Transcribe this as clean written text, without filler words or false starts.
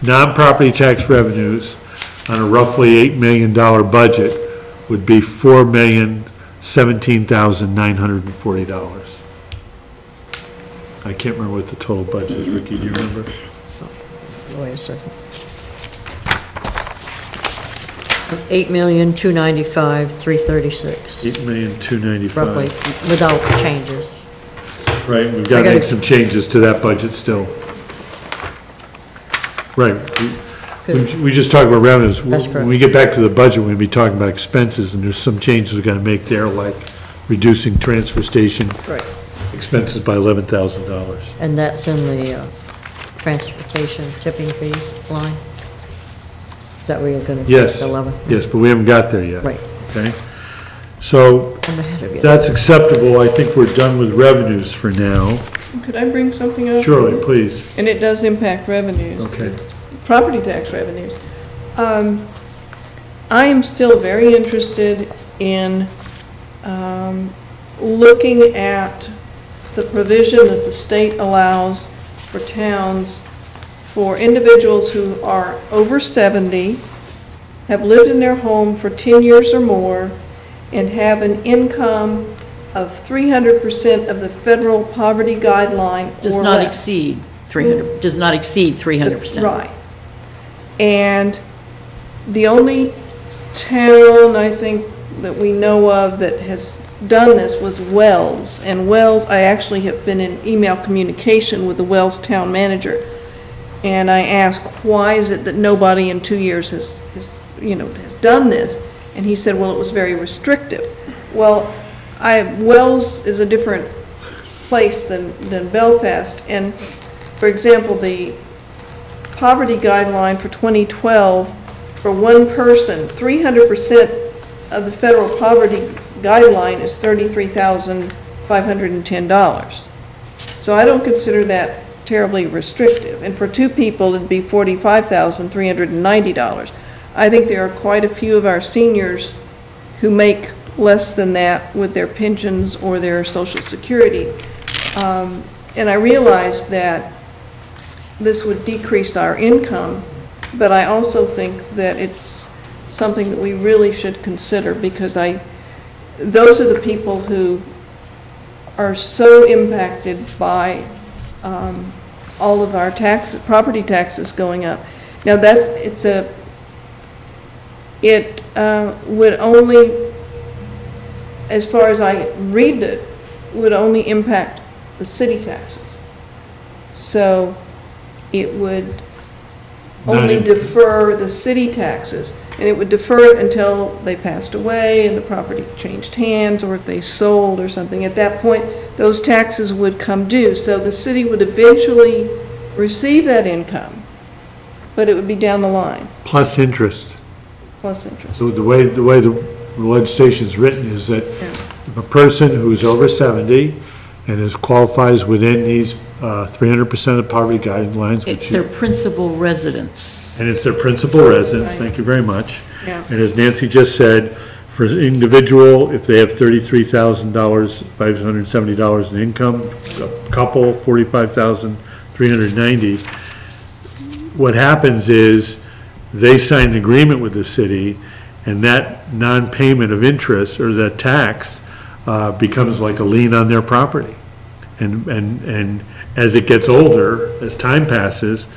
non-property tax revenues on a roughly $8 million budget would be $4,017,940. I can't remember what the total budget is. Ricky, do you remember? Wait a second. 8,295,336. 8,295,000. Roughly, without changes. Right, we've got to make some changes to that budget still. Right. We just talked about revenues. That's correct. When we get back to the budget, we're going to be talking about expenses, and there's some changes we've got to make there, like reducing transfer station expenses by $11,000. And that's in the transportation tipping fees line? Is that where you're going to Yes. take the 11? Yes, but we haven't got there yet. Right. Okay? So I'm ahead of you. that's acceptable. I think we're done with revenues for now. Could I bring something up? Surely, please. And it does impact revenues. Okay. Property tax revenues. I am still very interested in looking at the provision that the state allows for towns for individuals who are over 70, have lived in their home for 10 years or more, and have an income of 300% of the federal poverty guideline or Does not less. exceed 300, does not exceed 300%. Right. And the only town, I think, that we know of that has done this was Wells. And Wells, I actually have been in email communication with the Wells town manager. And I asked, why is it that nobody in 2 years has done this? And he said, well, it was very restrictive. Well, Wells is a different place than Belfast. And for example, the poverty guideline for 2012 for one person, 300% of the federal poverty guideline is $33,510. So I don't consider that terribly restrictive. And for two people, it'd be $45,390. I think there are quite a few of our seniors who make less than that with their pensions or their Social Security. And I realize that this would decrease our income, but I also think that it's something that we really should consider, because those are the people who are so impacted by all of our property taxes going up. Now it would only, as far as I read it, would only impact the city taxes. So it would only defer the city taxes, and it would defer it until they passed away and the property changed hands, or if they sold or something. At that point, those taxes would come due. So the city would eventually receive that income, but it would be down the line. Plus interest. Plus interest. So the way the legislation is written is that if a person who's over 70 and qualifies within these 300% of poverty guidelines, It's their principal residence. and it's their principal residence, Right. thank you very much. Yeah. And as Nancy just said, for an individual, if they have $33,000, $570 in income, a couple, $45,390, what happens is they sign an agreement with the city, and that non-payment of interest or that tax becomes like a lien on their property. And as it gets older, as time passes,